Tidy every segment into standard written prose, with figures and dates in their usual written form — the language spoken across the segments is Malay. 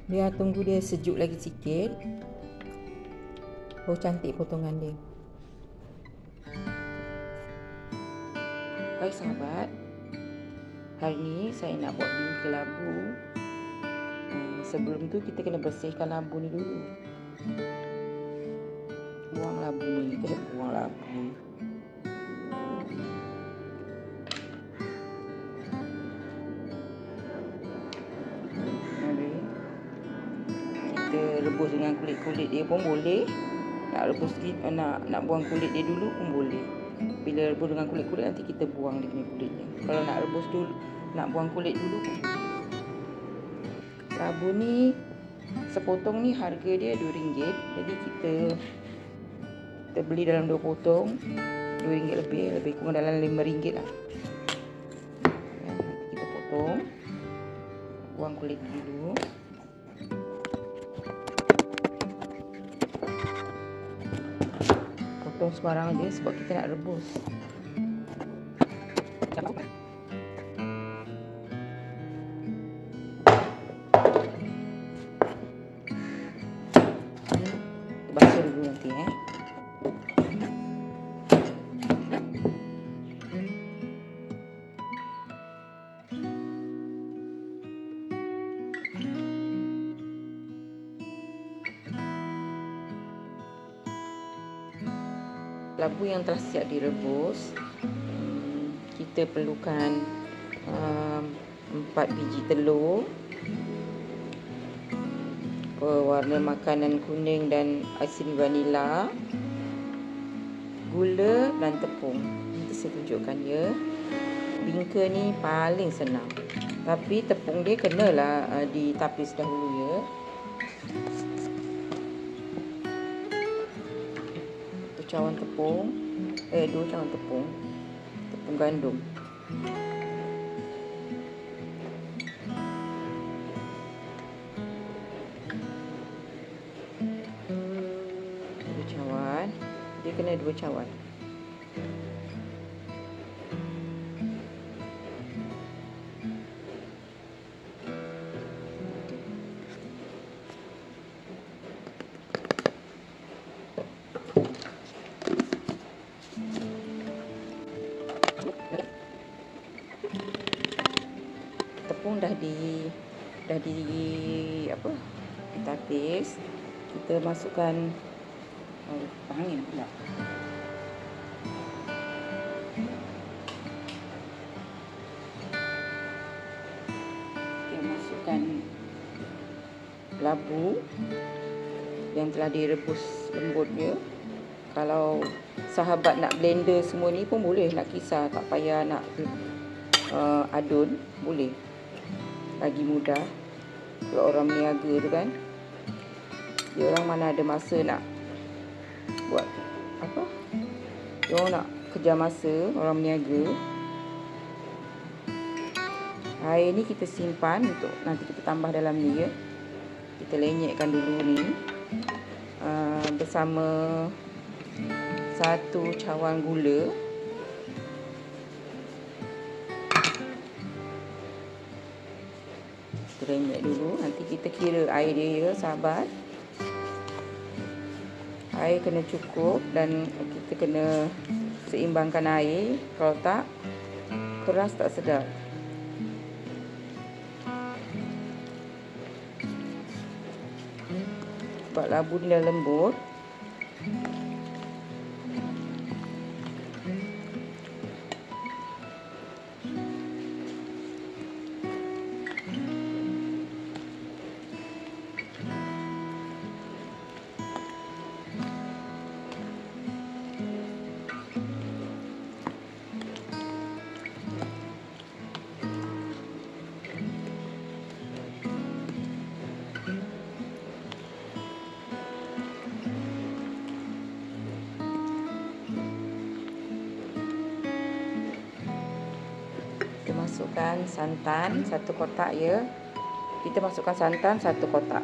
Biar tunggu dia sejuk lagi sikit. Oh, cantik potongan dia. Hai sahabat, hari ni saya nak buat bingka labu. Sebelum tu kita kena bersihkan labu ni dulu. Buang labu ni, kena buang labu. Kita rebus dengan kulit-kulit dia pun boleh. Nak buang kulit dia dulu pun boleh. Bila rebus dengan kulit-kulit, nanti kita buang dia punya kulitnya. Kalau nak rebus dulu, nak buang kulit dulu pun boleh. Labu ni sepotong ni harga dia RM2. Jadi kita beli dalam 2 potong, RM2 lebih kurang dalam RM5 lah. Nanti kita potong, buang kulit dulu. Potong sembarang je sebab kita nak rebus. Basuh dulu nanti Labu yang telah siap direbus, kita perlukan 4 biji telur, pewarna makanan kuning dan asin vanila, gula dan tepung. Nanti saya tunjukkan ya. Bingka ni paling senang, tapi tepung dia kenalah ditapis dahulu ya. Cawan tepung, 2 cawan tepung gandum. Dua cawan, dia kena 2 cawan. Tepung dah ditapis. Kita masukkan angin pula. Kita masukkan labu yang telah direbus lembut dia. Kalau sahabat nak blender semua ni pun boleh, nak kisar, tak payah nak adun, boleh. Lagi mudah kalau orang meniaga tu kan, dia orang mana ada masa nak buat dia orang nak kejar masa, orang meniaga. Air ni kita simpan untuk nanti kita tambah dalam ni ya. Kita lenyekkan dulu ni bersama 1 cawan gula. Renyek dulu, nanti kita kira air dia ya sahabat. Air kena cukup dan kita kena seimbangkan air. Kalau tak, keras tak sedap. Sebab labu ni dah lembut. Masukkan santan 1 kotak ya. Kita masukkan santan 1 kotak.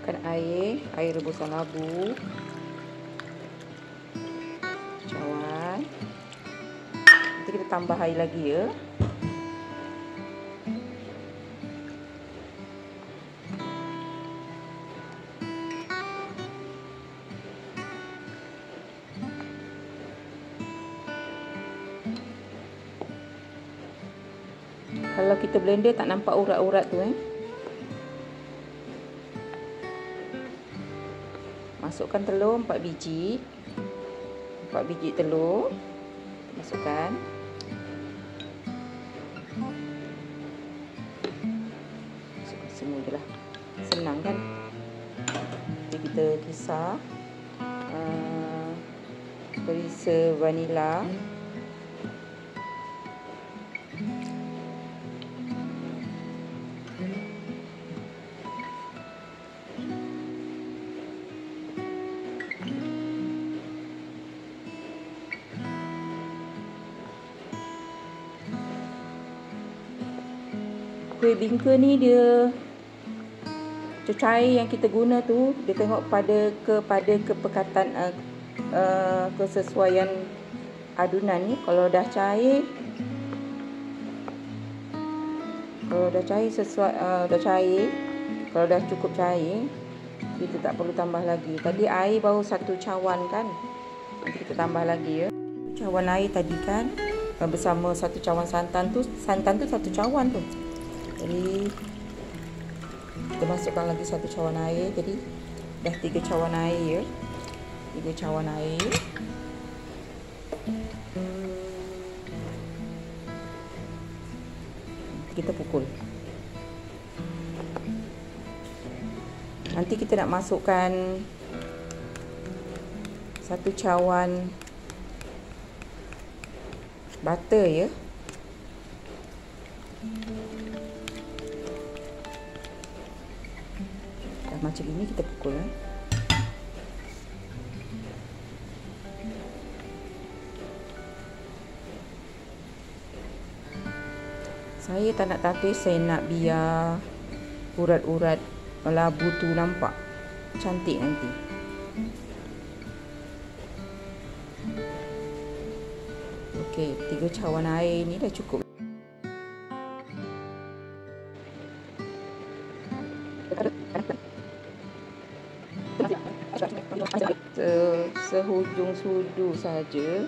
Masukkan air rebusan labu, cawan. Nanti kita tambah air lagi ya. Kalau kita blender tak nampak urat-urat tu Masukkan telur 4 biji. 4 biji telur. Masukkan. Masukkan semua je lah. Senang kan? Jadi kita kisar. Perisa vanila. Kuih bingka ni dia cair yang kita guna tu, dia tengok kepada kepekatan kesesuaian adunan ni. Kalau dah cair, kalau dah cukup cair, kita tak perlu tambah lagi. Tadi air baru 1 cawan kan, nanti kita tambah lagi ya. Cawan air tadi kan bersama 1 cawan santan tu 1 cawan tu. Jadi kita masukkan lagi 1 cawan air. Jadi dah 3 cawan air ya. 3 cawan air. Kita pukul. Nanti kita nak masukkan 1 cawan butter ya. Macam ini kita pukul Saya tak nak tapis, saya nak biar urat-urat labu tu nampak cantik nanti. Okey, 3 cawan air ni dah cukup. Sehujung sudu saja.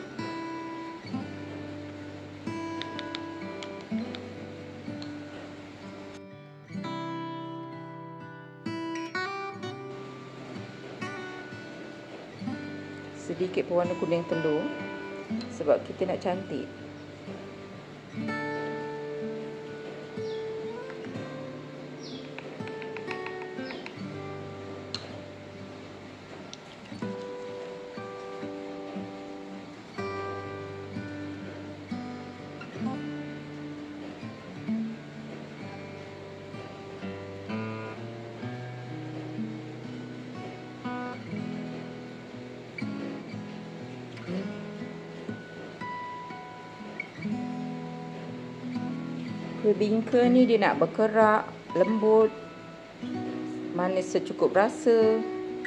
Sedikit pewarna kuning telur sebab kita nak cantik. Kuih bingka ni dia nak berkerak, lembut, manis secukup rasa,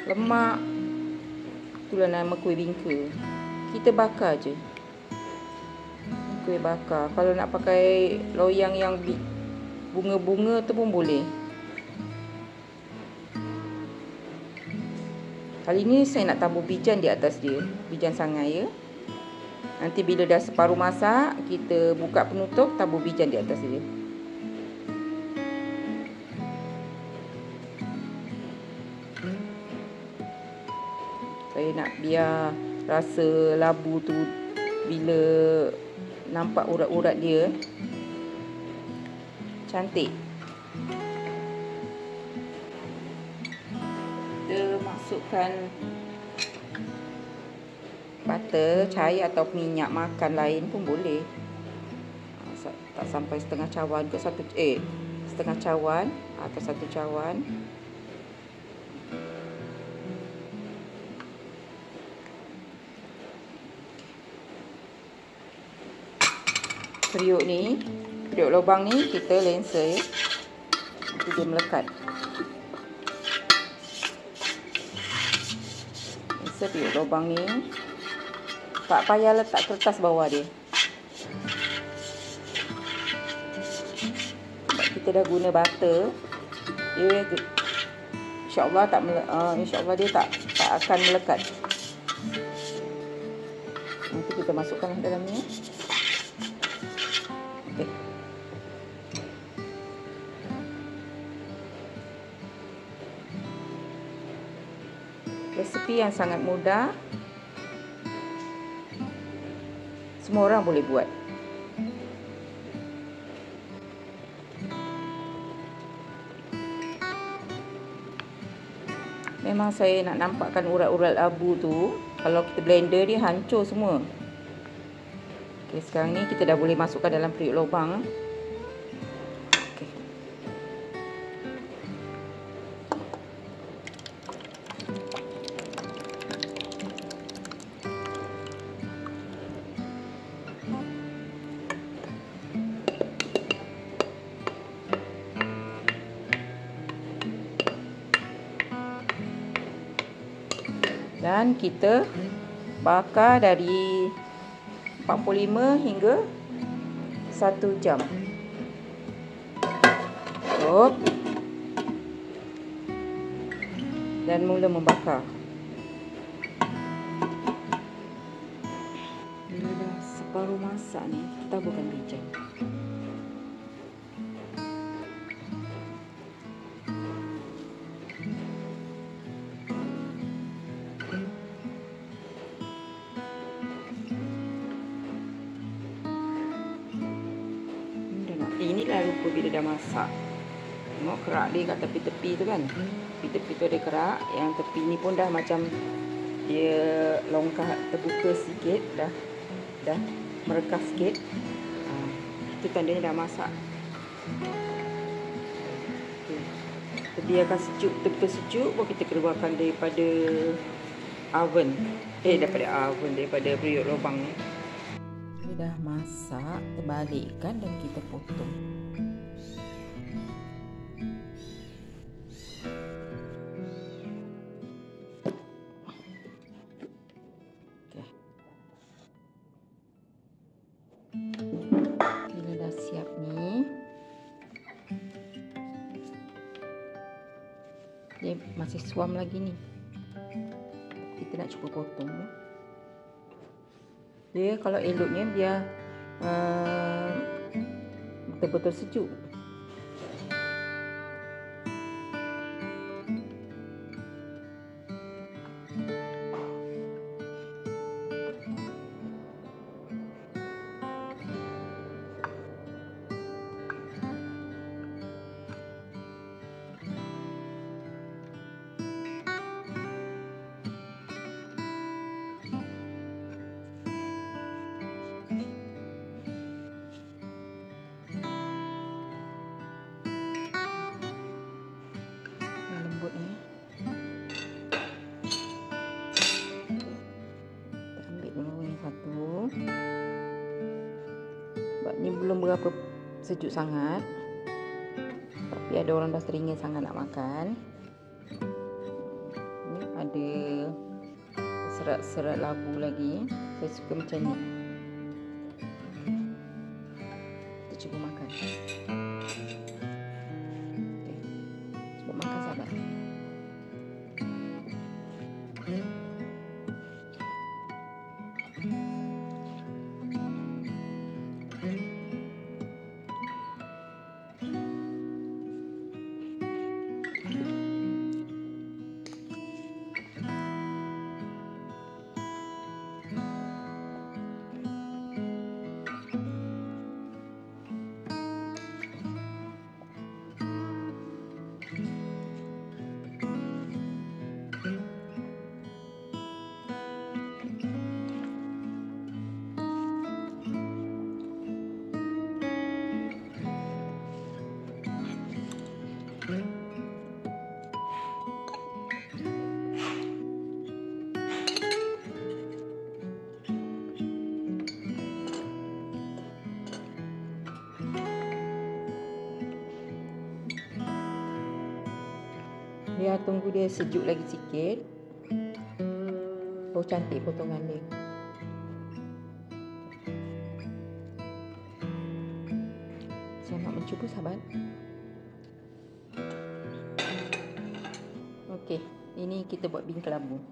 lemak. Itulah nama kuih bingka. Kita bakar je. Kuih bakar. Kalau nak pakai loyang yang bunga-bunga tu pun boleh. Kali ni saya nak tabur bijan di atas dia. Bijan sangai ya. Nanti bila dah separuh masak, kita buka penutup, tabur bijan di atas dia. Saya nak biar rasa labu tu bila nampak urat-urat dia cantik. Kita masukkan butter cair atau minyak makan lain pun boleh. Tak sampai setengah cawan ke setengah cawan atau 1 cawan. Periuk lubang ni kita lenser ya. Nanti dia melekat. biasa periuk lubang ni tak payah letak kertas bawah dia. Sebab kita dah guna butter, dia insya-Allah dia tak akan melekat. Nanti kita masukkan dalam ni. Okey. Resepi yang sangat mudah. Semua orang boleh buat. Memang saya nak nampakkan urat-urat abu tu. Kalau kita blender dia hancur semua. Okey, sekarang ni kita dah boleh masukkan dalam periuk lubang. Okey. Dan kita bakar dari 45 hingga 1 jam. Cukup. Dan mula membakar. Bila dah separuh masak ni, kita taburkan bijang. Inilah rupa bila dah masak. Tengok kerak dia kat tepi-tepi tu kan. Tepi-tepi tu ada kerak. Yang tepi ni pun dah macam dia longkar, terbuka sikit. Dah merekah sikit. Itu tandanya dah masak. Okay. Kita biarkan sejuk, betul sejuk. Baru kita keluarkan daripada oven. Daripada periuk lubang ni. Dah masak, terbalikkan dan kita potong. Okay. Bila dah siap ni, dia masih suam lagi ni. Kita nak cuba potong. Dia kalau eloknya biar betul-betul sejuk. Lembut ni. Kita ambil dulu yang satu. Sebab ni belum berapa sejuk sangat. Tapi ada orang dah teringin sangat nak makan. Ni ada serat-serat labu lagi. Saya suka macam ni. Kita cuba makan. Makan sahabat. Biar tunggu dia sejuk lagi sikit. Baru cantik potongan dia. Selamat mencuba sahabat. Okey, ini kita buat bin kelabu.